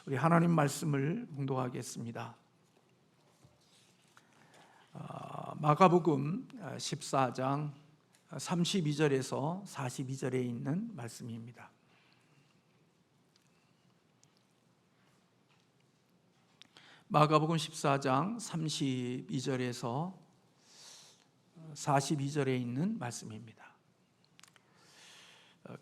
우리 하나님 말씀을 봉독하겠습니다. 마가복음 14장 32절에서 42절에 있는 말씀입니다. 마가복음 14장 32절에서 42절에 있는 말씀입니다.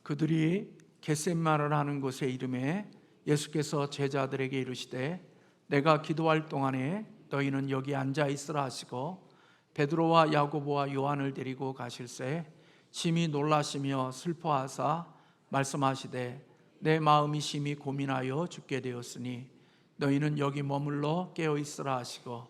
그들이 겟세마네를 하는 곳에 이르매 예수께서 제자들에게 이르시되 내가 기도할 동안에 너희는 여기 앉아 있으라 하시고 베드로와 야고보와 요한을 데리고 가실새 심히 놀라시며 슬퍼하사 말씀하시되 내 마음이 심히 고민하여 죽게 되었으니 너희는 여기 머물러 깨어 있으라 하시고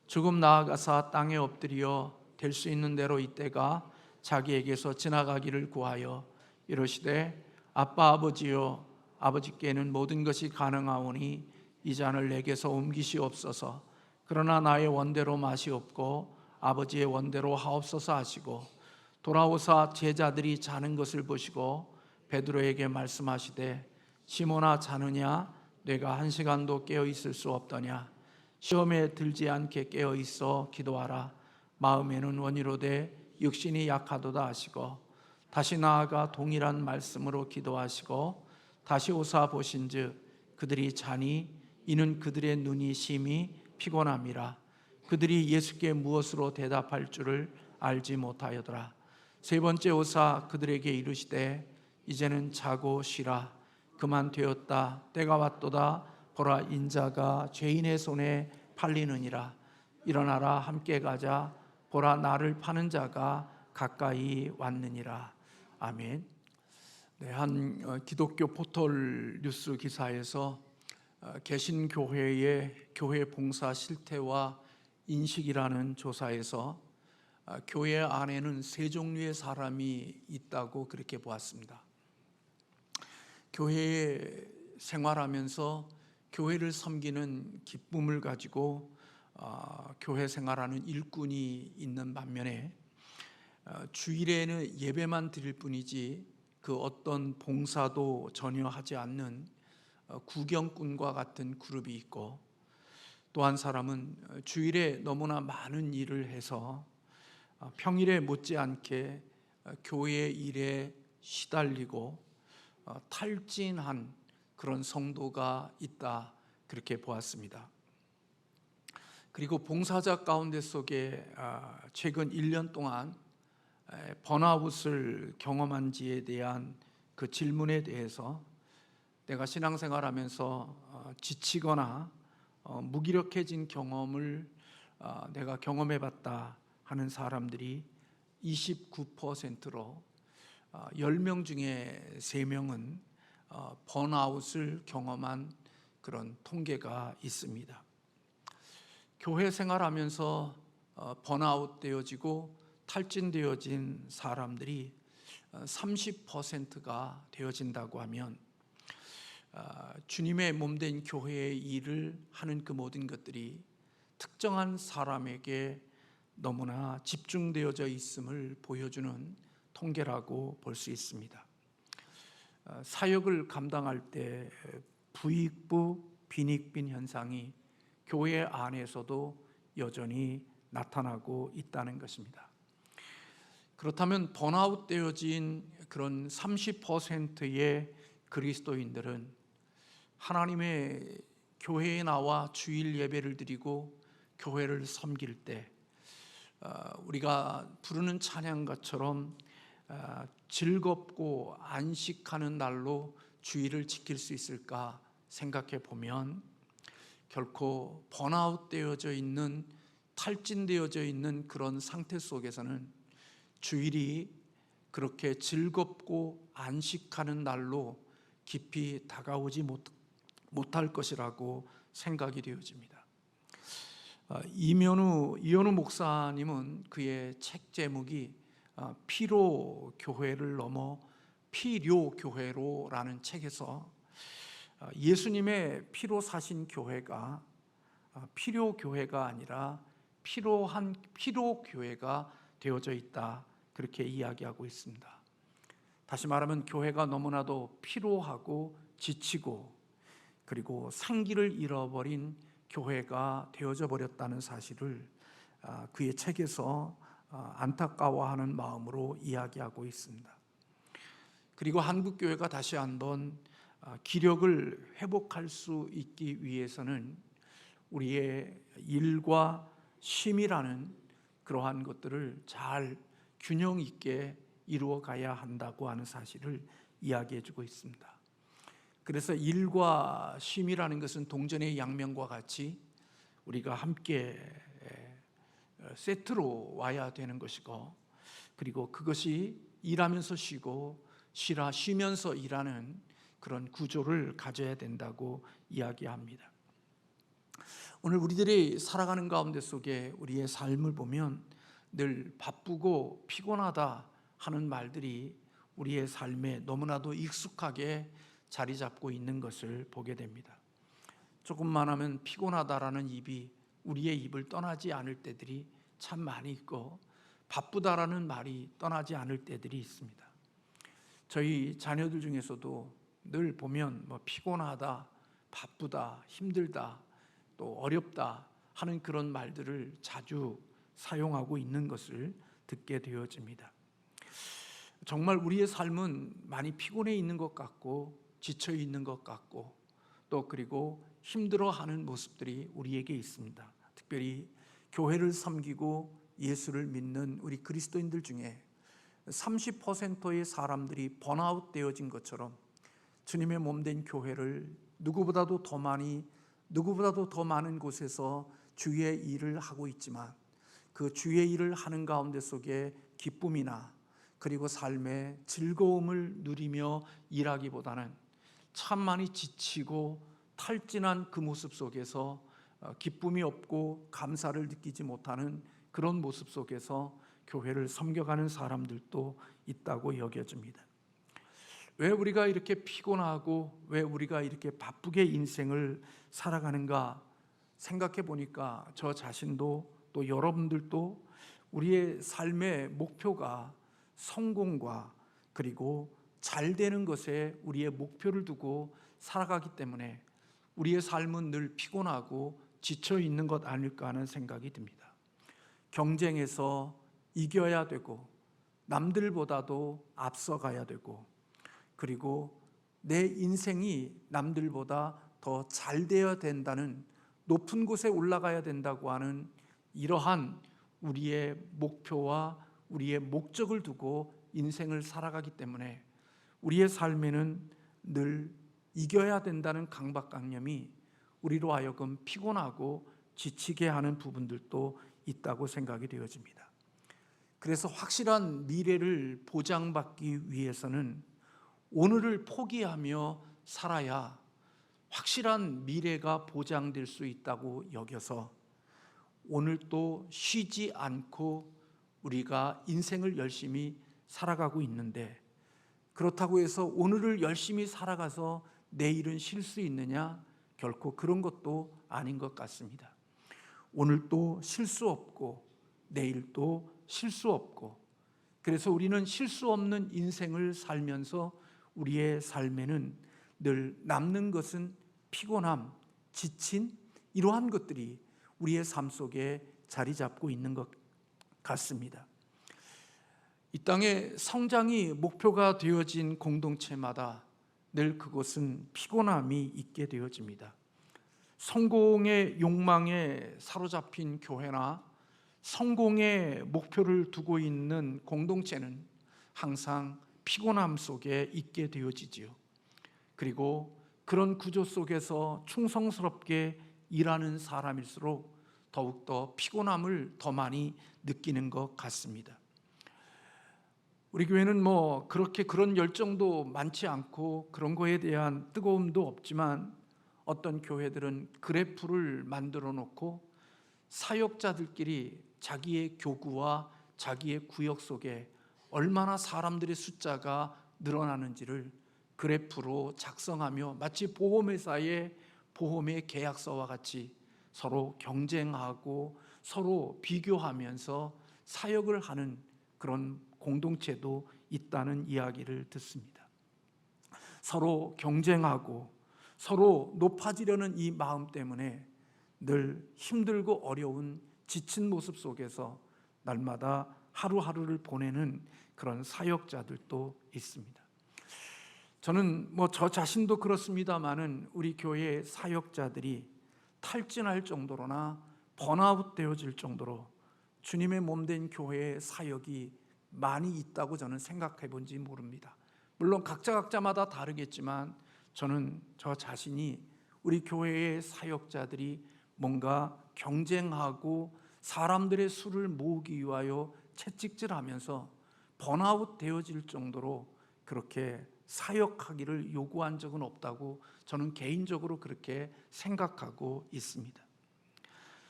조금 나아가사 땅에 엎드려 될 수 있는 대로 이때가 자기에게서 지나가기를 구하여 이르시되 아빠 아버지여 아버지께는 모든 것이 가능하오니 이 잔을 내게서 옮기시옵소서. 그러나 나의 원대로 마시옵고 아버지의 원대로 하옵소서 하시고 돌아오사 제자들이 자는 것을 보시고 베드로에게 말씀하시되 시몬아 자느냐 내가 한 시간도 깨어 있을 수 없더냐 시험에 들지 않게 깨어 있어 기도하라. 마음에는 원이로되 육신이 약하도다 하시고 다시 나아가 동일한 말씀으로 기도하시고 다시 오사 보신즉 그들이 자니 이는 그들의 눈이 심히 피곤함이라. 그들이 예수께 무엇으로 대답할 줄을 알지 못하여더라. 세 번째 오사 그들에게 이르시되 이제는 자고 쉬라. 그만 되었다. 때가 왔도다. 보라 인자가 죄인의 손에 팔리느니라. 일어나라 함께 가자. 보라 나를 파는 자가 가까이 왔느니라. 아멘. 한 기독교 포털 뉴스 기사에서 개신교회의 교회 봉사 실태와 인식이라는 조사에서 교회 안에는 세 종류의 사람이 있다고 그렇게 보았습니다. 교회에 생활하면서 교회를 섬기는 기쁨을 가지고 교회 생활하는 일꾼이 있는 반면에 주일에는 예배만 드릴 뿐이지 그 어떤 봉사도 전혀 하지 않는 구경꾼과 같은 그룹이 있고, 또 한 사람은 주일에 너무나 많은 일을 해서 평일에 못지않게 교회 일에 시달리고 탈진한 그런 성도가 있다 그렇게 보았습니다. 그리고 봉사자 가운데 속에 최근 1년 동안 번아웃을 경험한지에 대한 그 질문에 대해서 내가 신앙생활하면서 지치거나 무기력해진 경험을 내가 경험해봤다 하는 사람들이 29%로 10명 중에 3명은 번아웃을 경험한 그런 통계가 있습니다. 교회 생활하면서 번아웃 되어지고 탈진되어진 사람들이 30%가 되어진다고 하면 주님의 몸된 교회의 일을 하는 그 모든 것들이 특정한 사람에게 너무나 집중되어져 있음을 보여주는 통계라고 볼 수 있습니다. 사역을 감당할 때 부익부 빈익빈 현상이 교회 안에서도 여전히 나타나고 있다는 것입니다. 그렇다면 번아웃 되어진 그런 30%의 그리스도인들은 하나님의 교회에 나와 주일 예배를 드리고 교회를 섬길 때 우리가 부르는 찬양가처럼 즐겁고 안식하는 날로 주일을 지킬 수 있을까 생각해 보면 결코 번아웃 되어져 있는 탈진되어져 있는 그런 상태 속에서는 주일이 그렇게 즐겁고 안식하는 날로 깊이 다가오지 못할 것이라고 생각이 되어집니다. 이현우 목사님은 그의 책 제목이 피로 교회를 넘어 필요 교회로라는 책에서 예수님의 피로 사신 교회가 필요 교회가 아니라 필요한 피로 교회가 되어져 있다 그렇게 이야기하고 있습니다. 다시 말하면 교회가 너무나도 피로하고 지치고 그리고 생기를 잃어버린 교회가 되어져 버렸다는 사실을 그의 책에서 안타까워하는 마음으로 이야기하고 있습니다. 그리고 한국교회가 다시 한번 기력을 회복할 수 있기 위해서는 우리의 일과 쉼이라는 그러한 것들을 잘 균형 있게 이루어 가야 한다고 하는 사실을 이야기해 주고 있습니다. 그래서 일과 쉼이라는 것은 동전의 양면과 같이 우리가 함께 세트로 와야 되는 것이고, 그리고 그것이 일하면서 쉬고 쉬면서 일하는 그런 구조를 가져야 된다고 이야기합니다. 오늘 우리들이 살아가는 가운데 속에 우리의 삶을 보면 늘 바쁘고 피곤하다 하는 말들이 우리의 삶에 너무나도 익숙하게 자리 잡고 있는 것을 보게 됩니다. 조금만 하면 피곤하다라는 입이 우리의 입을 떠나지 않을 때들이 참 많이 있고, 바쁘다라는 말이 떠나지 않을 때들이 있습니다. 저희 자녀들 중에서도 늘 보면 피곤하다, 바쁘다, 힘들다, 또 어렵다 하는 그런 말들을 자주 사용하고 있는 것을 듣게 되어집니다. 정말 우리의 삶은 많이 피곤해 있는 것 같고 지쳐 있는 것 같고, 또 그리고 힘들어하는 모습들이 우리에게 있습니다. 특별히 교회를 섬기고 예수를 믿는 우리 그리스도인들 중에 30%의 사람들이 번아웃 되어진 것처럼 주님의 몸된 교회를 누구보다도 더 많은 곳에서 주의 일을 하고 있지만, 그 주의 일을 하는 가운데 속에 기쁨이나 그리고 삶의 즐거움을 누리며 일하기보다는 참 많이 지치고 탈진한 그 모습 속에서 기쁨이 없고 감사를 느끼지 못하는 그런 모습 속에서 교회를 섬겨가는 사람들도 있다고 여겨집니다. 왜 우리가 이렇게 피곤하고 왜 우리가 이렇게 바쁘게 인생을 살아가는가 생각해 보니까 저 자신도 또 여러분들도 우리의 삶의 목표가 성공과 그리고 잘 되는 것에 우리의 목표를 두고 살아가기 때문에 우리의 삶은 늘 피곤하고 지쳐 있는 것 아닐까 하는 생각이 듭니다. 경쟁에서 이겨야 되고 남들보다도 앞서가야 되고, 그리고 내 인생이 남들보다 더 잘 되어야 된다는, 높은 곳에 올라가야 된다고 하는 이러한 우리의 목표와 우리의 목적을 두고 인생을 살아가기 때문에 우리의 삶에는 늘 이겨야 된다는 강박관념이 우리로 하여금 피곤하고 지치게 하는 부분들도 있다고 생각이 되어집니다. 그래서 확실한 미래를 보장받기 위해서는 오늘을 포기하며 살아야 확실한 미래가 보장될 수 있다고 여겨서 오늘도 쉬지 않고 우리가 인생을 열심히 살아가고 있는데, 그렇다고 해서 오늘을 열심히 살아가서 내일은 쉴 수 있느냐? 결코 그런 것도 아닌 것 같습니다. 오늘도 쉴 수 없고 내일도 쉴 수 없고, 그래서 우리는 쉴 수 없는 인생을 살면서 우리의 삶에는 늘 남는 것은 피곤함, 지친 이러한 것들이 우리의 삶 속에 자리 잡고 있는 것 같습니다. 이 땅의 성장이 목표가 되어진 공동체마다 늘 그곳은 피곤함이 있게 되어집니다. 성공의 욕망에 사로잡힌 교회나 성공의 목표를 두고 있는 공동체는 항상 피곤함 속에 있게 되어지지요. 그리고 그런 구조 속에서 충성스럽게 일하는 사람일수록 더욱더 피곤함을 더 많이 느끼는 것 같습니다. 우리 교회는 그렇게 그런 열정도 많지 않고 그런 거에 대한 뜨거움도 없지만, 어떤 교회들은 그래프를 만들어 놓고 사역자들끼리 자기의 교구와 자기의 구역 속에 얼마나 사람들의 숫자가 늘어나는지를 그래프로 작성하며 마치 보험회사의 보험의 계약서와 같이 서로 경쟁하고 서로 비교하면서 사역을 하는 그런 공동체도 있다는 이야기를 듣습니다. 서로 경쟁하고 서로 높아지려는 이 마음 때문에 늘 힘들고 어려운 지친 모습 속에서 날마다 하루하루를 보내는 그런 사역자들도 있습니다. 저는 저 자신도 그렇습니다만은 우리 교회의 사역자들이 탈진할 정도로나 번아웃 되어질 정도로 주님의 몸된 교회의 사역이 많이 있다고 저는 생각해 본지 모릅니다. 물론 각자마다 다르겠지만 저는 저 자신이 우리 교회의 사역자들이 뭔가 경쟁하고 사람들의 수를 모으기 위하여 채찍질하면서 번아웃 되어질 정도로 그렇게 사역하기를 요구한 적은 없다고 저는 개인적으로 그렇게 생각하고 있습니다.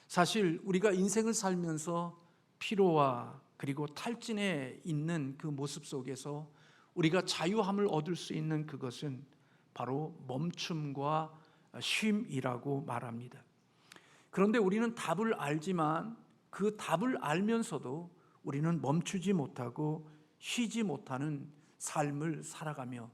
사실 우리가 인생을 살면서 피로와 그리고 탈진에 있는 그 모습 속에서 우리가 자유함을 얻을 수 있는 그것은 바로 멈춤과 쉼이라고 말합니다. 그런데 우리는 답을 알지만 그 답을 알면서도 우리는 멈추지 못하고 쉬지 못하는 삶을 살아가며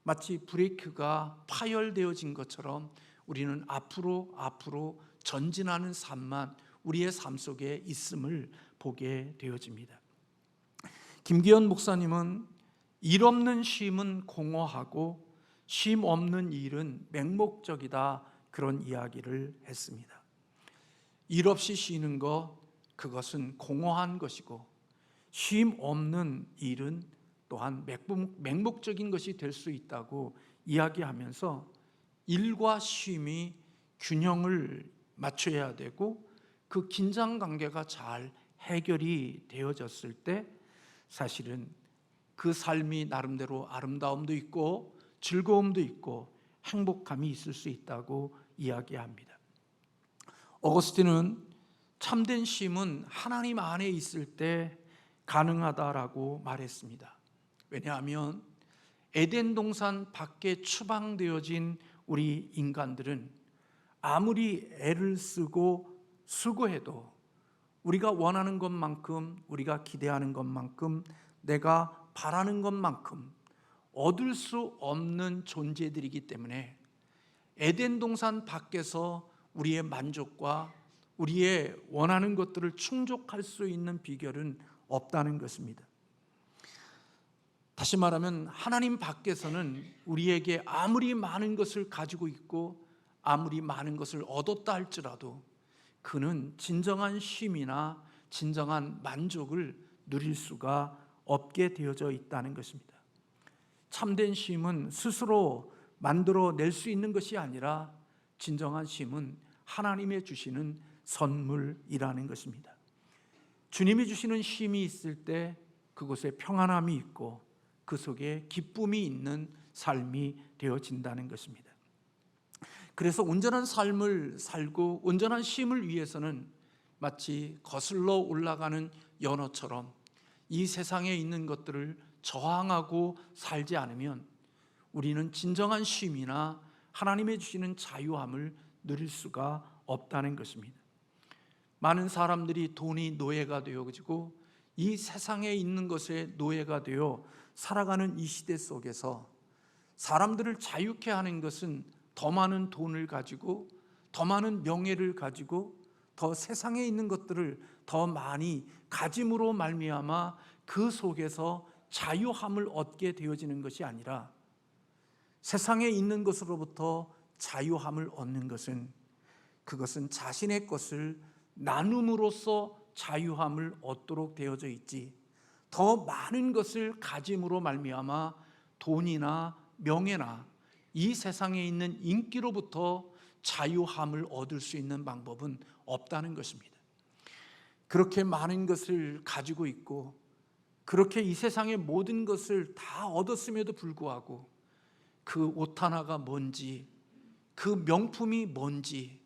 마치 브레이크가 파열되어진 것처럼 우리는 앞으로 전진하는 삶만 우리의 삶 속에 있음을 보게 되어집니다. 김기현 목사님은 일 없는 쉼은 공허하고 쉼 없는 일은 맹목적이다, 그런 이야기를 했습니다. 일 없이 쉬는 것, 그것은 공허한 것이고 쉼 없는 일은 또한 맹목적인 것이 될 수 있다고 이야기하면서 일과 쉼이 균형을 맞춰야 되고 그 긴장 관계가 잘 해결이 되어졌을 때 사실은 그 삶이 나름대로 아름다움도 있고 즐거움도 있고 행복감이 있을 수 있다고 이야기합니다. 어거스틴은 참된 쉼은 하나님 안에 있을 때 가능하다라고 말했습니다. 왜냐하면 에덴 동산 밖에 추방되어진 우리 인간들은 아무리 애를 쓰고 수고해도 우리가 원하는 것만큼, 우리가 기대하는 것만큼, 내가 바라는 것만큼 얻을 수 없는 존재들이기 때문에 에덴 동산 밖에서 우리의 만족과 우리의 원하는 것들을 충족할 수 있는 비결은 없다는 것입니다. 다시 말하면 하나님 밖에서는 우리에게 아무리 많은 것을 가지고 있고 아무리 많은 것을 얻었다 할지라도 그는 진정한 쉼이나 진정한 만족을 누릴 수가 없게 되어져 있다는 것입니다. 참된 쉼은 스스로 만들어낼 수 있는 것이 아니라 진정한 쉼은 하나님의 주시는 선물이라는 것입니다. 주님이 주시는 쉼이 있을 때 그곳에 평안함이 있고 그 속에 기쁨이 있는 삶이 되어진다는 것입니다. 그래서 온전한 삶을 살고 온전한 쉼을 위해서는 마치 거슬러 올라가는 연어처럼 이 세상에 있는 것들을 저항하고 살지 않으면 우리는 진정한 쉼이나 하나님의 주시는 자유함을 누릴 수가 없다는 것입니다. 많은 사람들이 돈이 노예가 되어지고 이 세상에 있는 것에 노예가 되어 살아가는 이 시대 속에서 사람들을 자유케 하는 것은 더 많은 돈을 가지고 더 많은 명예를 가지고 더 세상에 있는 것들을 더 많이 가짐으로 말미암아 그 속에서 자유함을 얻게 되어지는 것이 아니라 세상에 있는 것으로부터 자유함을 얻는 것은 그것은 자신의 것을 나눔으로써 자유함을 얻도록 되어져 있지, 더 많은 것을 가짐으로 말미암아 돈이나 명예나 이 세상에 있는 인기로부터 자유함을 얻을 수 있는 방법은 없다는 것입니다. 그렇게 많은 것을 가지고 있고 그렇게 이 세상의 모든 것을 다 얻었음에도 불구하고 그 옷 하나가 뭔지, 그 명품이 뭔지,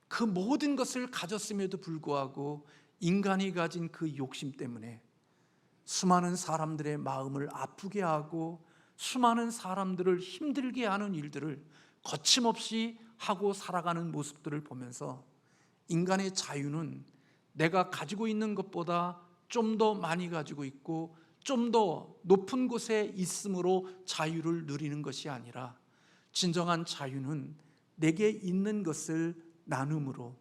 그 모든 것을 가졌음에도 불구하고 인간이 가진 그 욕심 때문에 수많은 사람들의 마음을 아프게 하고 수많은 사람들을 힘들게 하는 일들을 거침없이 하고 살아가는 모습들을 보면서 인간의 자유는 내가 가지고 있는 것보다 좀 더 많이 가지고 있고 좀 더 높은 곳에 있음으로 자유를 누리는 것이 아니라 진정한 자유는 내게 있는 것을 나눔으로,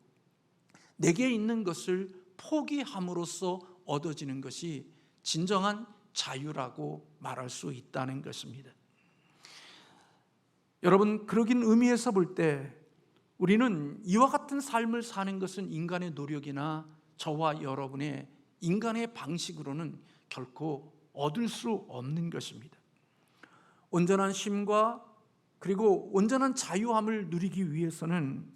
내게 있는 것을 포기함으로써 얻어지는 것이 진정한 자유라고 말할 수 있다는 것입니다. 여러분, 그러긴 의미에서 볼 때 우리는 이와 같은 삶을 사는 것은 인간의 노력이나 저와 여러분의 인간의 방식으로는 결코 얻을 수 없는 것입니다. 온전한 쉼과 그리고 온전한 자유함을 누리기 위해서는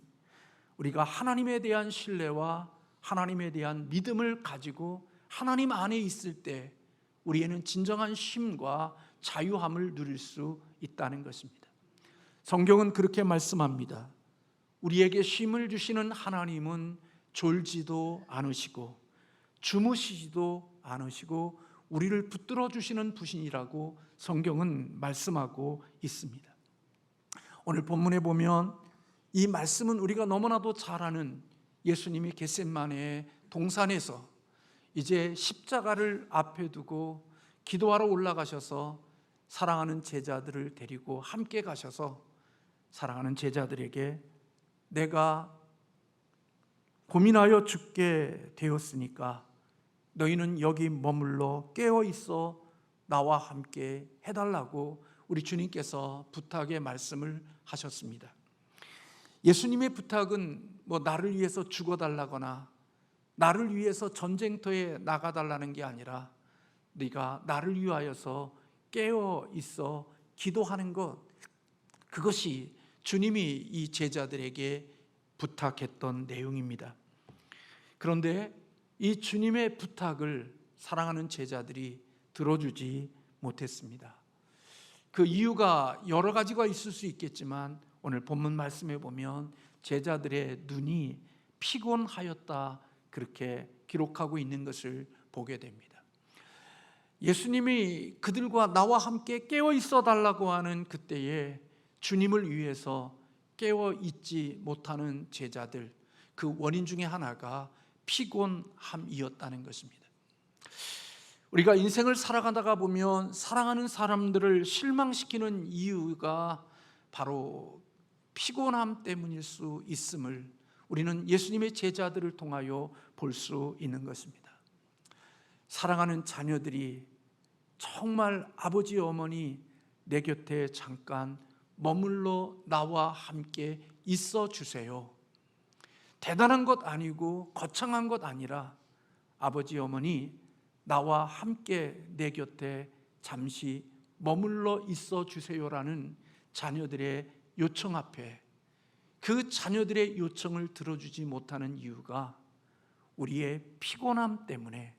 우리가 하나님에 대한 신뢰와 하나님에 대한 믿음을 가지고 하나님 안에 있을 때 우리에는 진정한 쉼과 자유함을 누릴 수 있다는 것입니다. 성경은 그렇게 말씀합니다. 우리에게 쉼을 주시는 하나님은 졸지도 않으시고 주무시지도 않으시고 우리를 붙들어 주시는 분이라고 성경은 말씀하고 있습니다. 오늘 본문에 보면 이 말씀은 우리가 너무나도 잘 아는 예수님이 겟세마네 동산에서 이제 십자가를 앞에 두고 기도하러 올라가셔서 사랑하는 제자들을 데리고 함께 가셔서 사랑하는 제자들에게 내가 고민하여 죽게 되었으니까 너희는 여기 머물러 깨어 있어 나와 함께 해달라고 우리 주님께서 부탁의 말씀을 하셨습니다. 예수님의 부탁은 나를 위해서 죽어달라거나 나를 위해서 전쟁터에 나가달라는 게 아니라 네가 나를 위하여서 깨어 있어 기도하는 것, 그것이 주님이 이 제자들에게 부탁했던 내용입니다. 그런데 이 주님의 부탁을 사랑하는 제자들이 들어주지 못했습니다. 그 이유가 여러 가지가 있을 수 있겠지만 오늘 본문 말씀에 보면 제자들의 눈이 피곤하였다, 그렇게 기록하고 있는 것을 보게 됩니다. 예수님이 그들과 나와 함께 깨어 있어 달라고 하는 그때에 주님을 위해서 깨어 있지 못하는 제자들, 그 원인 중에 하나가 피곤함이었다는 것입니다. 우리가 인생을 살아가다가 보면 사랑하는 사람들을 실망시키는 이유가 바로 피곤함 때문일 수 있음을 우리는 예수님의 제자들을 통하여 볼 수 있는 것입니다. 사랑하는 자녀들이 정말 아버지 어머니 내 곁에 잠깐 머물러 나와 함께 있어 주세요, 대단한 것 아니고 거창한 것 아니라 아버지 어머니 나와 함께 내 곁에 잠시 머물러 있어 주세요라는 자녀들의 요청 앞에 그 자녀들의 요청을 들어주지 못하는 이유가 우리의 피곤함 때문에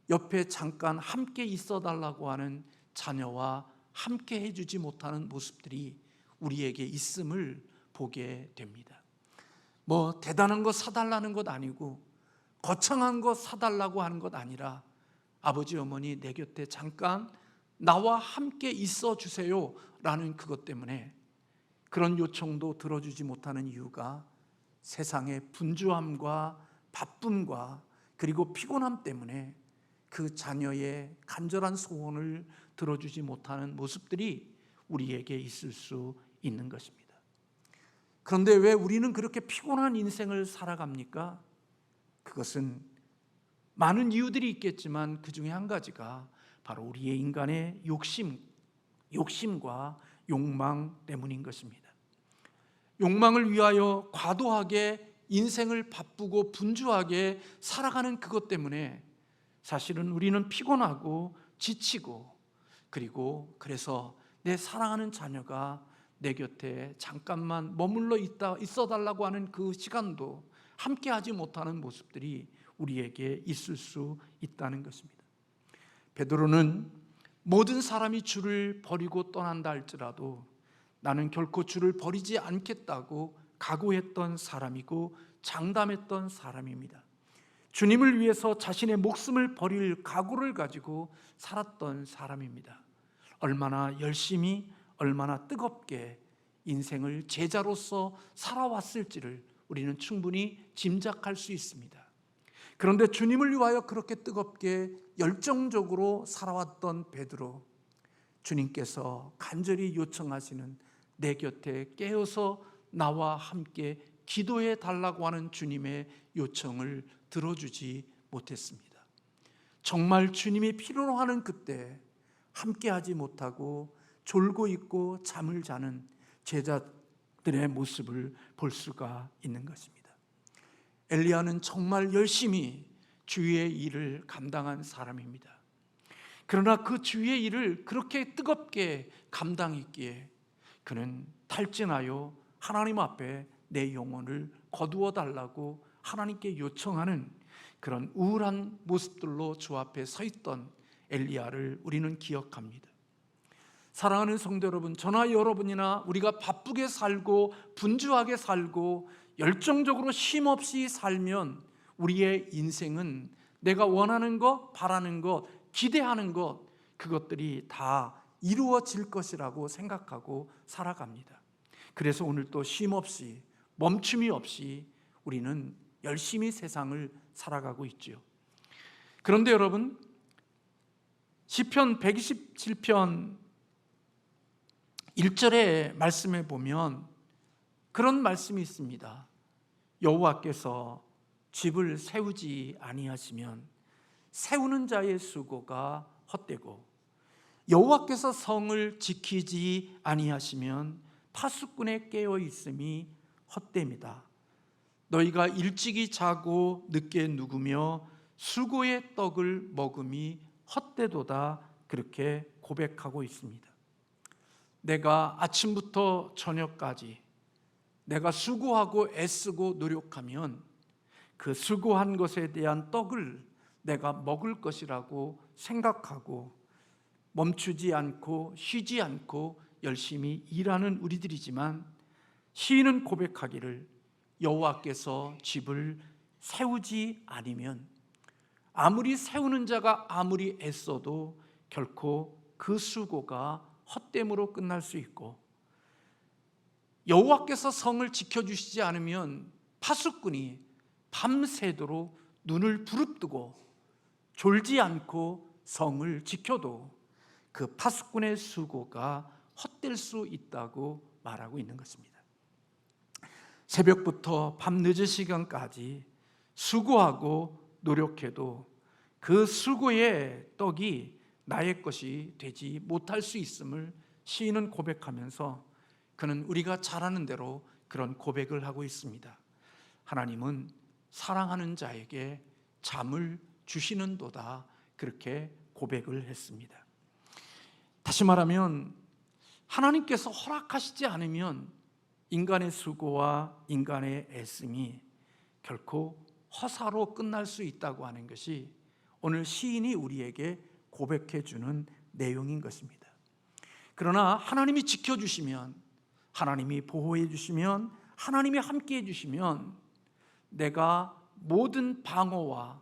옆에 잠깐 함께 있어 달라고 하는 자녀와 함께 해주지 못하는 모습들이 우리에게 있음을 보게 됩니다. 대단한 거 사달라는 것 아니고 거창한 거 사달라고 하는 것 아니라 아버지 어머니 내 곁에 잠깐 나와 함께 있어 주세요 라는 그것 때문에 그런 요청도 들어주지 못하는 이유가 세상의 분주함과 바쁨과 그리고 피곤함 때문에 그 자녀의 간절한 소원을 들어주지 못하는 모습들이 우리에게 있을 수 있는 것입니다. 그런데 왜 우리는 그렇게 피곤한 인생을 살아갑니까? 그것은 많은 이유들이 있겠지만 그 중에 한 가지가 바로 우리의 인간의 욕심과 욕망 때문인 것입니다. 욕망을 위하여 과도하게 인생을 바쁘고 분주하게 살아가는 그것 때문에 사실은 우리는 피곤하고 지치고 그리고 그래서 내 사랑하는 자녀가 내 곁에 잠깐만 머물러 있어 달라고 하는 그 시간도 함께 하지 못하는 모습들이 우리에게 있을 수 있다는 것입니다. 베드로는 모든 사람이 주를 버리고 떠난다 할지라도 나는 결코 주를 버리지 않겠다고 각오했던 사람이고 장담했던 사람입니다. 주님을 위해서 자신의 목숨을 버릴 각오를 가지고 살았던 사람입니다. 얼마나 열심히 얼마나 뜨겁게 인생을 제자로서 살아왔을지를 우리는 충분히 짐작할 수 있습니다. 그런데 주님을 위하여 그렇게 뜨겁게 열정적으로 살아왔던 베드로, 주님께서 간절히 요청하시는 내 곁에 깨어서 나와 함께 기도해 달라고 하는 주님의 요청을 들어주지 못했습니다. 정말 주님이 필요로 하는 그때 함께하지 못하고 졸고 있고 잠을 자는 제자들의 모습을 볼 수가 있는 것입니다. 엘리야는 정말 열심히 주의 일을 감당한 사람입니다. 그러나 그 주의 일을 그렇게 뜨겁게 감당했기에 그는 탈진하여 하나님 앞에 내 영혼을 거두어 달라고 하나님께 요청하는 그런 우울한 모습들로 주 앞에 서 있던 엘리야를 우리는 기억합니다. 사랑하는 성도 여러분, 저나 여러분이나 우리가 바쁘게 살고 분주하게 살고 열정적으로 쉼없이 살면 우리의 인생은 내가 원하는 것, 바라는 것, 기대하는 것, 그것들이 다 이루어질 것이라고 생각하고 살아갑니다. 그래서 오늘 또 쉼없이 멈춤이 없이 우리는 열심히 세상을 살아가고 있죠. 그런데 여러분, 시편 127편 1절의 말씀에 보면 그런 말씀이 있습니다. 여호와께서 집을 세우지 아니하시면 세우는 자의 수고가 헛되고 여호와께서 성을 지키지 아니하시면 파수꾼의 깨어 있음이 헛됩니다. 너희가 일찍이 자고 늦게 누구며 수고의 떡을 먹음이 헛되도다, 그렇게 고백하고 있습니다. 내가 아침부터 저녁까지 내가 수고하고 애쓰고 노력하면 그 수고한 것에 대한 떡을 내가 먹을 것이라고 생각하고 멈추지 않고 쉬지 않고 열심히 일하는 우리들이지만, 시인은 고백하기를 여호와께서 집을 세우지 않으면 아무리 세우는 자가 아무리 애써도 결코 그 수고가 헛됨으로 끝날 수 있고, 여호와께서 성을 지켜주시지 않으면 파수꾼이 밤새도록 눈을 부릅뜨고 졸지 않고 성을 지켜도 그 파수꾼의 수고가 헛될 수 있다고 말하고 있는 것입니다. 새벽부터 밤 늦은 시간까지 수고하고 노력해도 그 수고의 떡이 나의 것이 되지 못할 수 있음을 시인은 고백하면서 그는 우리가 잘 아는 대로 그런 고백을 하고 있습니다. 하나님은 사랑하는 자에게 잠을 주시는도다, 그렇게 고백을 했습니다. 다시 말하면 하나님께서 허락하시지 않으면 인간의 수고와 인간의 애씀이 결코 허사로 끝날 수 있다고 하는 것이 오늘 시인이 우리에게 고백해 주는 내용인 것입니다. 그러나 하나님이 지켜주시면, 하나님이 보호해 주시면, 하나님이 함께해 주시면 내가 모든 방어와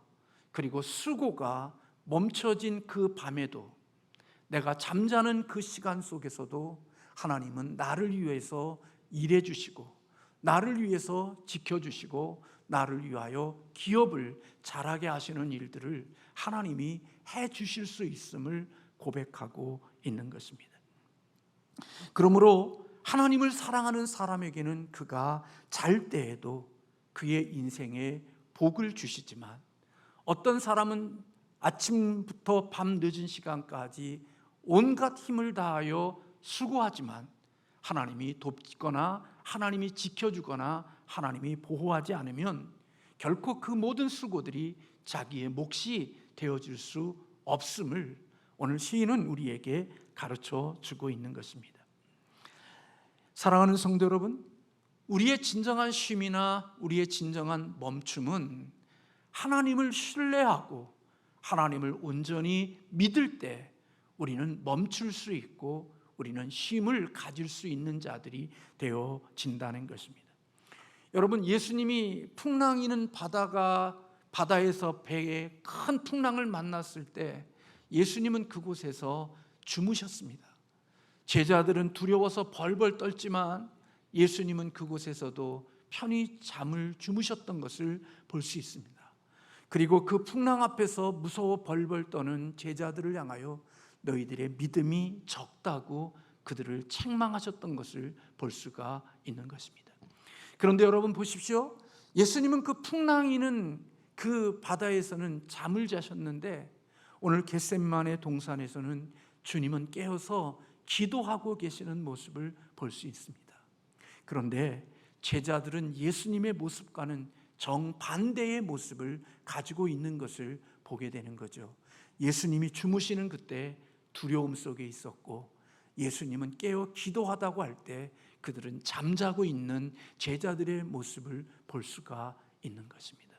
그리고 수고가 멈춰진 그 밤에도, 내가 잠자는 그 시간 속에서도 하나님은 나를 위해서 일해 주시고 나를 위해서 지켜주시고 나를 위하여 기업을 잘하게 하시는 일들을 하나님이 해 주실 수 있음을 고백하고 있는 것입니다. 그러므로 하나님을 사랑하는 사람에게는 그가 잘 때에도 그의 인생에 복을 주시지만, 어떤 사람은 아침부터 밤 늦은 시간까지 온갖 힘을 다하여 수고하지만 하나님이 돕거나 하나님이 지켜주거나 하나님이 보호하지 않으면 결코 그 모든 수고들이 자기의 몫이 되어질 수 없음을 오늘 시인은 우리에게 가르쳐 주고 있는 것입니다. 사랑하는 성도 여러분, 우리의 진정한 쉼이나 우리의 진정한 멈춤은 하나님을 신뢰하고 하나님을 온전히 믿을 때 우리는 멈출 수 있고 우리는 쉼을 가질 수 있는 자들이 되어진다는 것입니다. 여러분, 예수님이 풍랑이는 바다에서 배에 큰 풍랑을 만났을 때 예수님은 그곳에서 주무셨습니다. 제자들은 두려워서 벌벌 떨지만 예수님은 그곳에서도 편히 잠을 주무셨던 것을 볼 수 있습니다. 그리고 그 풍랑 앞에서 무서워 벌벌 떠는 제자들을 향하여 너희들의 믿음이 적다고 그들을 책망하셨던 것을 볼 수가 있는 것입니다. 그런데 여러분 보십시오. 예수님은 그 풍랑이는 그 바다에서는 잠을 자셨는데 오늘 겟세마네 동산에서는 주님은 깨어서 기도하고 계시는 모습을 볼 수 있습니다. 그런데 제자들은 예수님의 모습과는 정반대의 모습을 가지고 있는 것을 보게 되는 거죠. 예수님이 주무시는 그때 두려움 속에 있었고, 예수님은 깨어 기도하다고 할 때 그들은 잠자고 있는 제자들의 모습을 볼 수가 있는 것입니다.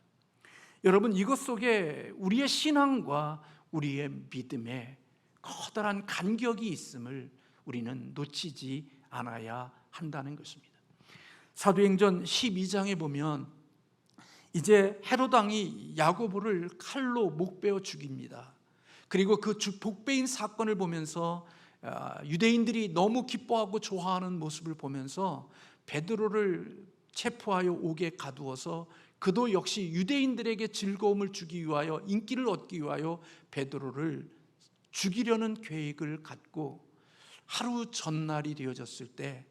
여러분, 이것 속에 우리의 신앙과 우리의 믿음에 커다란 간격이 있음을 우리는 놓치지 않아야 한다는 것입니다. 사도행전 12장에 보면 이제 헤롯 왕이 야고보를 칼로 목베어 죽입니다. 그리고 그 복배인 사건을 보면서 유대인들이 너무 기뻐하고 좋아하는 모습을 보면서 베드로를 체포하여 옥에 가두어서 그도 역시 유대인들에게 즐거움을 주기 위하여, 인기를 얻기 위하여 베드로를 죽이려는 계획을 갖고 하루 전날이 되어졌을 때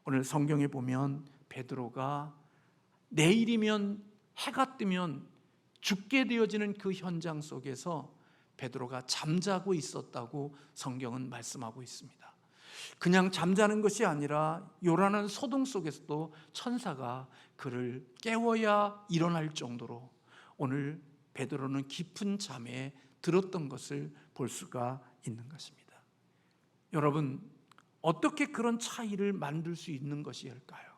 오늘 성경에 보면 베드로가 내일이면 해가 뜨면 죽게 되어지는 그 현장 속에서 베드로가 잠자고 있었다고 성경은 말씀하고 있습니다. 그냥 잠자는 것이 아니라 요란한 소동 속에서도 천사가 그를 깨워야 일어날 정도로 오늘 베드로는 깊은 잠에 들었던 것을 볼 수가 있는 것입니다. 여러분, 어떻게 그런 차이를 만들 수 있는 것일까요?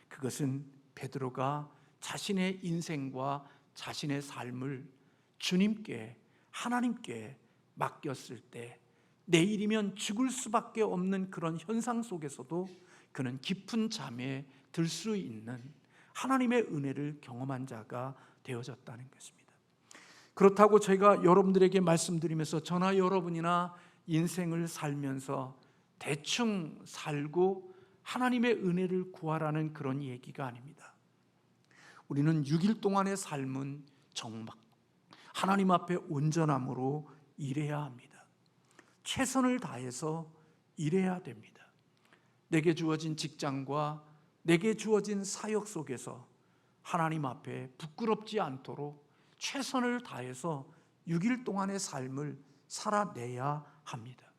그것은 베드로가 자신의 인생과 자신의 삶을 주님께, 하나님께 맡겼을 때 내일이면 죽을 수밖에 없는 그런 현상 속에서도 그는 깊은 잠에 들 수 있는 하나님의 은혜를 경험한 자가 되어졌다는 것입니다. 그렇다고 제가 여러분들에게 말씀드리면서 저나 여러분이나 인생을 살면서 대충 살고 하나님의 은혜를 구하라는 그런 얘기가 아닙니다. 우리는 6일 동안의 삶은 정말 하나님 앞에 온전함으로 일해야 합니다. 최선을 다해서 일해야 됩니다. 내게 주어진 직장과 내게 주어진 사역 속에서 하나님 앞에 부끄럽지 않도록 최선을 다해서 6일 동안의 삶을 살아내야 합니다.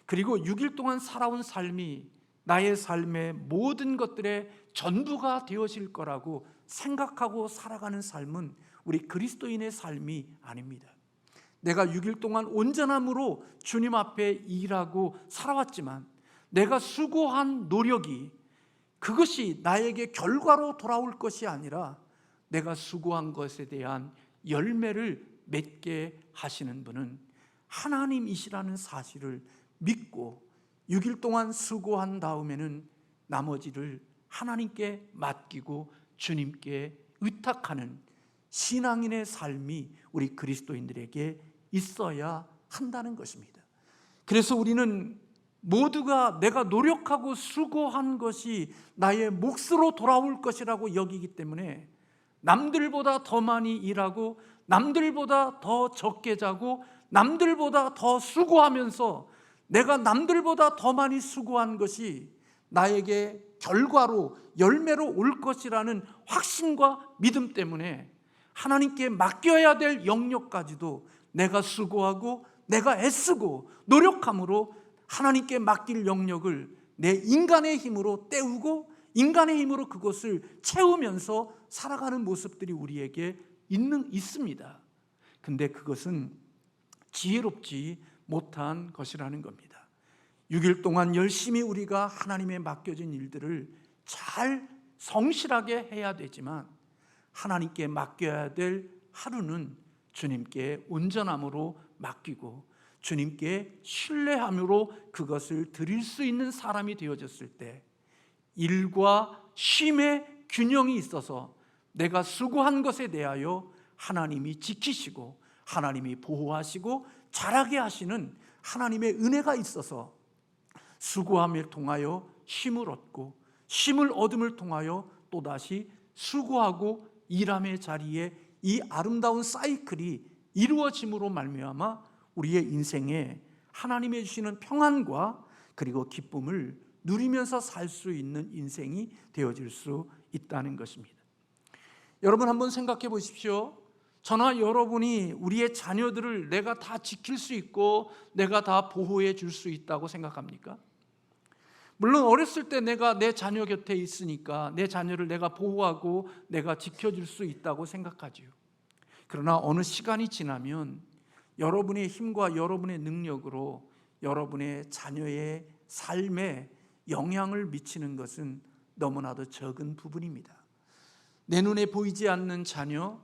그리고 6일 동안 살아온 삶이 나의 삶의 모든 것들의 전부가 되어질 거라고 생각하고 살아가는 삶은 우리 그리스도인의 삶이 아닙니다. 내가 6일 동안 온전함으로 주님 앞에 일하고 살아왔지만 내가 수고한 노력이 그것이 나에게 결과로 돌아올 것이 아니라 내가 수고한 것에 대한 열매를 맺게 하시는 분은 하나님이시라는 사실을 믿고 6일 동안 수고한 다음에는 나머지를 하나님께 맡기고 주님께 의탁하는 신앙인의 삶이 우리 그리스도인들에게 있어야 한다는 것입니다. 그래서 우리는 모두가 내가 노력하고 수고한 것이 나의 몫으로 돌아올 것이라고 여기기 때문에 남들보다 더 많이 일하고 남들보다 더 적게 자고 남들보다 더 수고하면서 내가 남들보다 더 많이 수고한 것이 나에게 결과로 열매로 올 것이라는 확신과 믿음 때문에 하나님께 맡겨야 될 영역까지도 내가 수고하고 내가 애쓰고 노력함으로 하나님께 맡길 영역을 내 인간의 힘으로 때우고 인간의 힘으로 그것을 채우면서 살아가는 모습들이 우리에게 있습니다. 근데 그것은 지혜롭지 못한 것이라는 겁니다. 6일 동안 열심히 우리가 하나님에 맡겨진 일들을 잘 성실하게 해야 되지만 하나님께 맡겨야 될 하루는 주님께 온전함으로 맡기고 주님께 신뢰함으로 그것을 드릴 수 있는 사람이 되어졌을 때 일과 쉼의 균형이 있어서 내가 수고한 것에 대하여 하나님이 지키시고 하나님이 보호하시고 자라게 하시는 하나님의 은혜가 있어서 수고함을 통하여 쉼을 얻고 쉼을 얻음을 통하여 또다시 수고하고 일함의 자리에 이 아름다운 사이클이 이루어짐으로 말미암아 우리의 인생에 하나님이 주시는 평안과 그리고 기쁨을 누리면서 살 수 있는 인생이 되어질 수 있다는 것입니다. 여러분 한번 생각해 보십시오. 저나 여러분이 우리의 자녀들을 내가 다 지킬 수 있고 내가 다 보호해 줄 수 있다고 생각합니까? 물론 어렸을 때 내가 내 자녀 곁에 있으니까 내 자녀를 내가 보호하고 내가 지켜줄 수 있다고 생각하지요. 그러나 어느 시간이 지나면 여러분의 힘과 여러분의 능력으로 여러분의 자녀의 삶에 영향을 미치는 것은 너무나도 적은 부분입니다. 내 눈에 보이지 않는 자녀,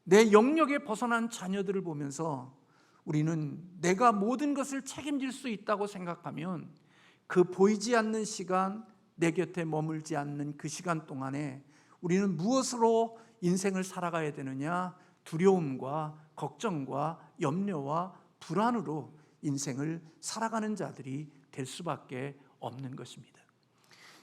내 영역에 벗어난 자녀들을 보면서 우리는 내가 모든 것을 책임질 수 있다고 생각하면 그 보이지 않는 시간, 내 곁에 머물지 않는 그 시간 동안에 우리는 무엇으로 인생을 살아가야 되느냐? 두려움과 걱정과 염려와 불안으로 인생을 살아가는 자들이 될 수밖에 없는 것입니다.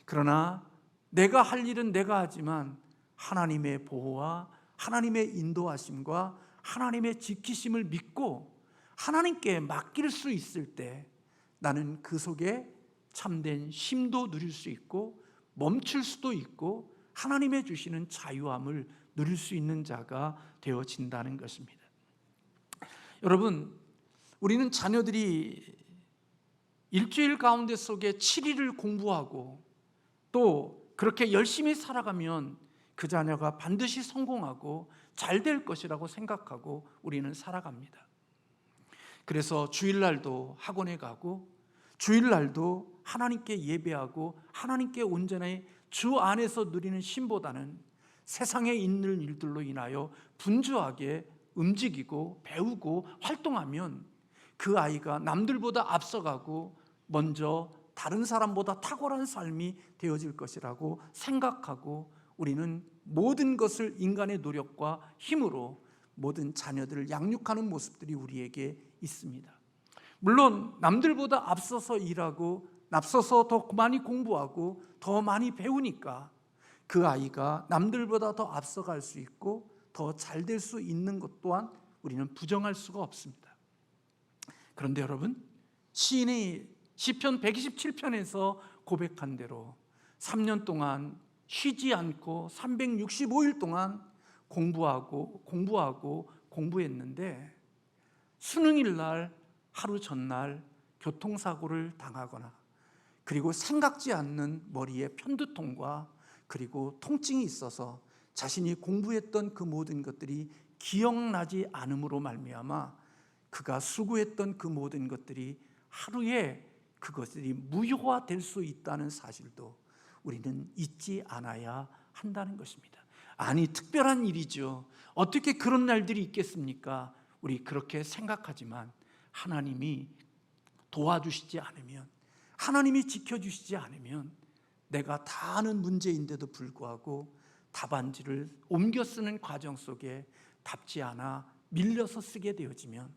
그러나 내가 할 일은 내가 하지만 하나님의 보호와 하나님의 인도하심과 하나님의 지키심을 믿고 하나님께 맡길 수 있을 때 나는 그 속에 참된 쉼도 누릴 수 있고 멈출 수도 있고 하나님의 주시는 자유함을 누릴 수 있는 자가 되어진다는 것입니다. 여러분, 우리는 자녀들이 일주일 가운데 속에 7일을 공부하고 또 그렇게 열심히 살아가면 그 자녀가 반드시 성공하고 잘 될 것이라고 생각하고 우리는 살아갑니다. 그래서 주일날도 학원에 가고 주일날도 하나님께 예배하고 하나님께 온전히 주 안에서 누리는 쉼보다는 세상에 있는 일들로 인하여 분주하게 움직이고 배우고 활동하면 그 아이가 남들보다 앞서가고 먼저 다른 사람보다 탁월한 삶이 되어질 것이라고 생각하고 우리는 모든 것을 인간의 노력과 힘으로 모든 자녀들을 양육하는 모습들이 우리에게 있습니다. 물론 남들보다 앞서서 일하고 앞서서 더 많이 공부하고 더 많이 배우니까 그 아이가 남들보다 더 앞서갈 수 있고 더 잘 될 수 있는 것 또한 우리는 부정할 수가 없습니다. 그런데 여러분, 시인이 시편 127편에서 고백한 대로 3년 동안 쉬지 않고 365일 동안 공부했는데 수능일 날 하루 전날 교통사고를 당하거나 그리고 생각지 않는 머리에 편두통과 그리고 통증이 있어서 자신이 공부했던 그 모든 것들이 기억나지 않음으로 말미암아 그가 수고했던 그 모든 것들이 하루에 그것들이 무효화될 수 있다는 사실도 우리는 잊지 않아야 한다는 것입니다. 아니, 특별한 일이죠. 어떻게 그런 날들이 있겠습니까? 우리 그렇게 생각하지만 하나님이 도와주시지 않으면, 하나님이 지켜주시지 않으면 내가 다 아는 문제인데도 불구하고 답안지를 옮겨 쓰는 과정 속에 답지 않아 밀려서 쓰게 되어지면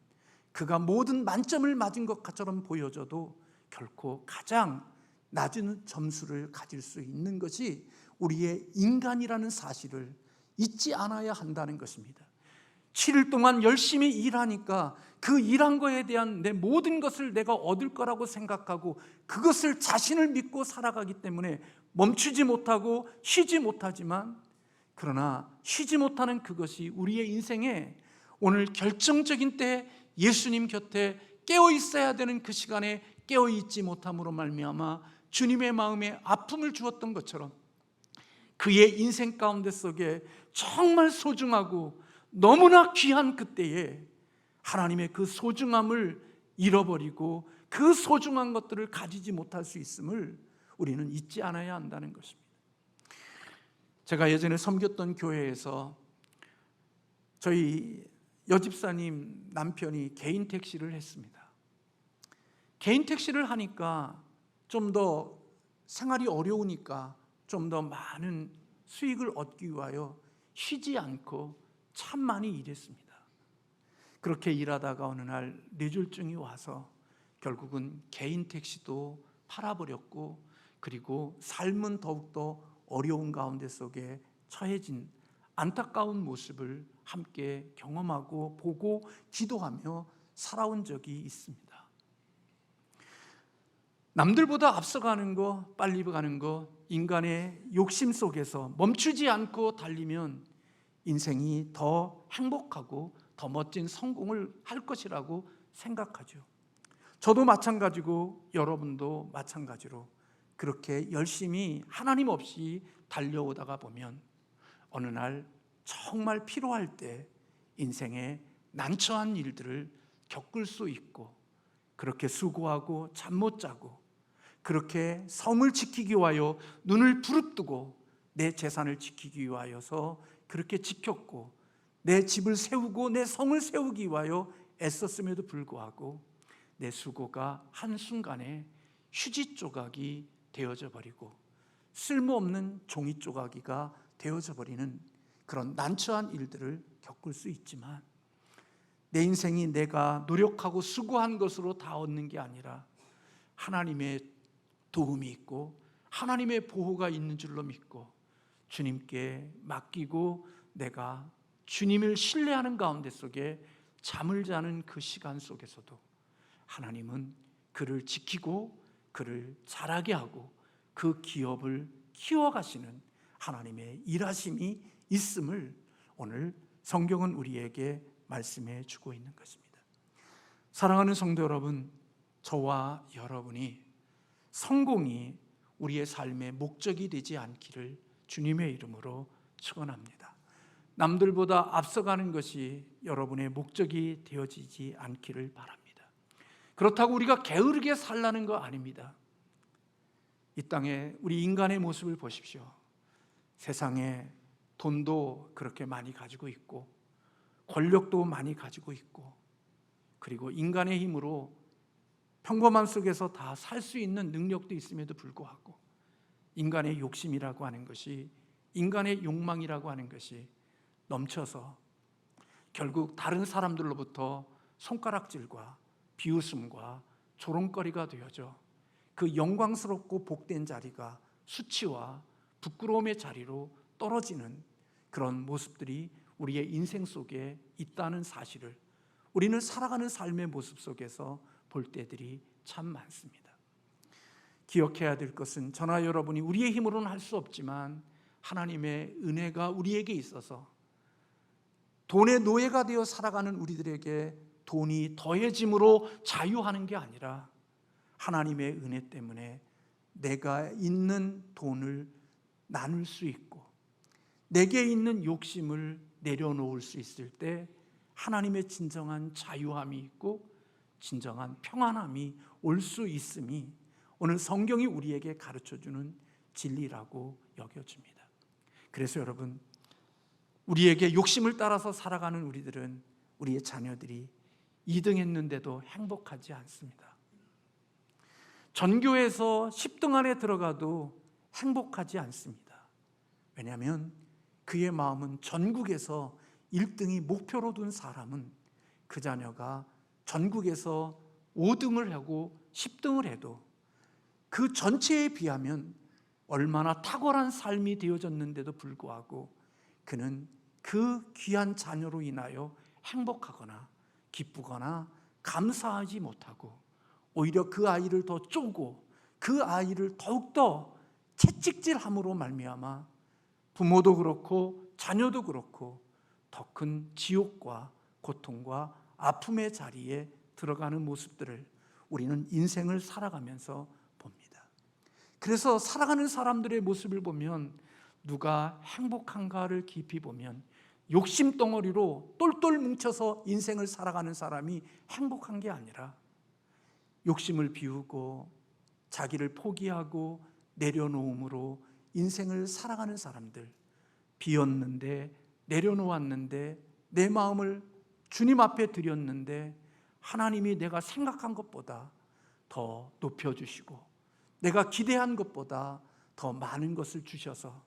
그가 모든 만점을 맞은 것처럼 보여져도 결코 가장 낮은 점수를 가질 수 있는 것이 우리의 인간이라는 사실을 잊지 않아야 한다는 것입니다. 7일 동안 열심히 일하니까 그 일한 거에 대한 내 모든 것을 내가 얻을 거라고 생각하고 그것을 자신을 믿고 살아가기 때문에 멈추지 못하고 쉬지 못하지만, 그러나 쉬지 못하는 그것이 우리의 인생에 오늘 결정적인 때 예수님 곁에 깨어 있어야 되는 그 시간에 깨어 있지 못함으로 말미암아 주님의 마음에 아픔을 주었던 것처럼 그의 인생 가운데 속에 정말 소중하고 너무나 귀한 그때에 하나님의 그 소중함을 잃어버리고 그 소중한 것들을 가지지 못할 수 있음을 우리는 잊지 않아야 한다는 것입니다. 제가 예전에 섬겼던 교회에서 저희 여집사님 남편이 개인 택시를 했습니다. 개인 택시를 하니까 좀 더 생활이 어려우니까 좀 더 많은 수익을 얻기 위하여 쉬지 않고 참 많이 일했습니다. 그렇게 일하다가 어느 날 뇌졸중이 와서 결국은 개인 택시도 팔아버렸고 그리고 삶은 더욱더 어려운 가운데 속에 처해진 안타까운 모습을 함께 경험하고 보고 기도하며 살아온 적이 있습니다. 남들보다 앞서가는 거, 빨리 가는 거, 인간의 욕심 속에서 멈추지 않고 달리면 인생이 더 행복하고 더 멋진 성공을 할 것이라고 생각하죠. 저도 마찬가지고 여러분도 마찬가지로 그렇게 열심히 하나님 없이 달려오다가 보면 어느 날 정말 필요할 때 인생의 난처한 일들을 겪을 수 있고, 그렇게 수고하고 잠 못 자고 그렇게 성을 지키기 위하여 눈을 부릅뜨고 내 재산을 지키기 위하여서 그렇게 지켰고, 내 집을 세우고 내 성을 세우기 위하여 애썼음에도 불구하고 내 수고가 한순간에 휴지 조각이 되어져 버리고 쓸모없는 종이 조각이가 되어져 버리는 그런 난처한 일들을 겪을 수 있지만, 내 인생이 내가 노력하고 수고한 것으로 다 얻는 게 아니라 하나님의 도움이 있고 하나님의 보호가 있는 줄로 믿고 주님께 맡기고 내가 주님을 신뢰하는 가운데 속에 잠을 자는 그 시간 속에서도 하나님은 그를 지키고 그를 자라게 하고 그 기업을 키워가시는 하나님의 일하심이 있음을 오늘 성경은 우리에게 말씀해 주고 있는 것입니다. 사랑하는 성도 여러분, 저와 여러분이 성공이 우리의 삶의 목적이 되지 않기를 주님의 이름으로 축원합니다. 남들보다 앞서가는 것이 여러분의 목적이 되어지지 않기를 바랍니다. 그렇다고 우리가 게으르게 살라는 거 아닙니다. 이 땅에 우리 인간의 모습을 보십시오. 세상에 돈도 그렇게 많이 가지고 있고 권력도 많이 가지고 있고, 그리고 인간의 힘으로 평범함 속에서 다 살 수 있는 능력도 있음에도 불구하고 인간의 욕심이라고 하는 것이, 인간의 욕망이라고 하는 것이 넘쳐서 결국 다른 사람들로부터 손가락질과 비웃음과 조롱거리가 되어져 그 영광스럽고 복된 자리가 수치와 부끄러움의 자리로 떨어지는 그런 모습들이 우리의 인생 속에 있다는 사실을 우리는 살아가는 삶의 모습 속에서 볼 때들이 참 많습니다. 기억해야 될 것은 저나 여러분이 우리의 힘으로는 할 수 없지만 하나님의 은혜가 우리에게 있어서 돈의 노예가 되어 살아가는 우리들에게 돈이 더해짐으로 자유하는 게 아니라 하나님의 은혜 때문에 내가 있는 돈을 나눌 수 있고 내게 있는 욕심을 내려놓을 수 있을 때 하나님의 진정한 자유함이 있고 진정한 평안함이 올 수 있음이 오늘 성경이 우리에게 가르쳐주는 진리라고 여겨집니다. 그래서 여러분, 우리에게 욕심을 따라서 살아가는 우리들은, 우리의 자녀들이 2등 했는데도 행복하지 않습니다. 전교에서 10등 안에 들어가도 행복하지 않습니다. 왜냐하면 그의 마음은 전국에서 1등이 목표로 둔 사람은 그 자녀가 전국에서 5등을 하고 10등을 해도 그 전체에 비하면 얼마나 탁월한 삶이 되어졌는데도 불구하고 그는 그 귀한 자녀로 인하여 행복하거나 기쁘거나 감사하지 못하고 오히려 그 아이를 더 쪼고 그 아이를 더욱더 채찍질함으로 말미암아 부모도 그렇고 자녀도 그렇고 더 큰 지옥과 고통과 아픔의 자리에 들어가는 모습들을 우리는 인생을 살아가면서 봅니다. 그래서 살아가는 사람들의 모습을 보면 누가 행복한가를 깊이 보면 욕심 덩어리로 똘똘 뭉쳐서 인생을 살아가는 사람이 행복한 게 아니라 욕심을 비우고 자기를 포기하고 내려놓음으로 인생을 살아가는 사람들, 비었는데 내려놓았는데 내 마음을 주님 앞에 드렸는데 하나님이 내가 생각한 것보다 더 높여주시고 내가 기대한 것보다 더 많은 것을 주셔서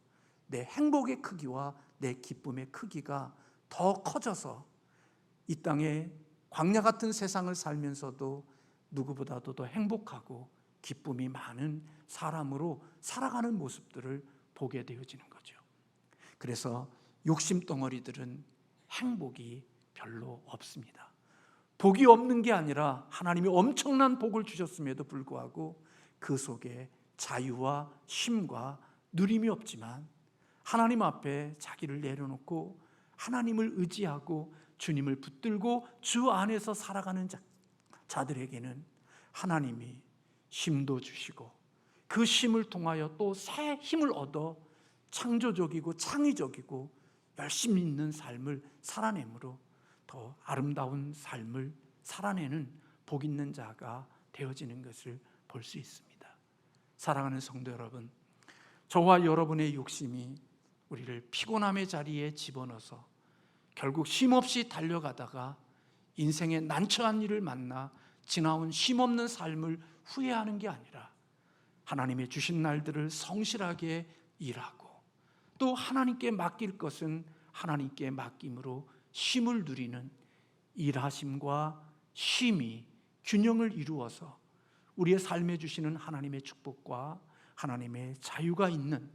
내 행복의 크기와 내 기쁨의 크기가 더 커져서 이 땅에 광야 같은 세상을 살면서도 누구보다도 더 행복하고 기쁨이 많은 사람으로 살아가는 모습들을 보게 되어지는 거죠. 그래서 욕심 덩어리들은 행복이 별로 없습니다. 복이 없는 게 아니라 하나님이 엄청난 복을 주셨음에도 불구하고 그 속에 자유와 쉼과 누림이 없지만 하나님 앞에 자기를 내려놓고 하나님을 의지하고 주님을 붙들고 주 안에서 살아가는 자들에게는 하나님이 쉼도 주시고 그 쉼을 통하여 또 새 힘을 얻어 창조적이고 창의적이고 열심히 있는 삶을 살아내므로 더 아름다운 삶을 살아내는 복 있는 자가 되어지는 것을 볼 수 있습니다. 사랑하는 성도 여러분, 저와 여러분의 욕심이 우리를 피곤함의 자리에 집어넣어서 결국 쉼없이 달려가다가 인생의 난처한 일을 만나 지나온 쉼없는 삶을 후회하는 게 아니라 하나님의 주신 날들을 성실하게 일하고 또 하나님께 맡길 것은 하나님께 맡김으로 쉼을 누리는 일하심과 쉼이 균형을 이루어서 우리의 삶에 주시는 하나님의 축복과 하나님의 자유가 있는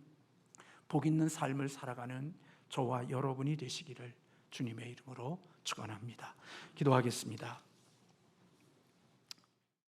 복 있는 삶을 살아가는 저와 여러분이 되시기를 주님의 이름으로 축원합니다. 기도하겠습니다.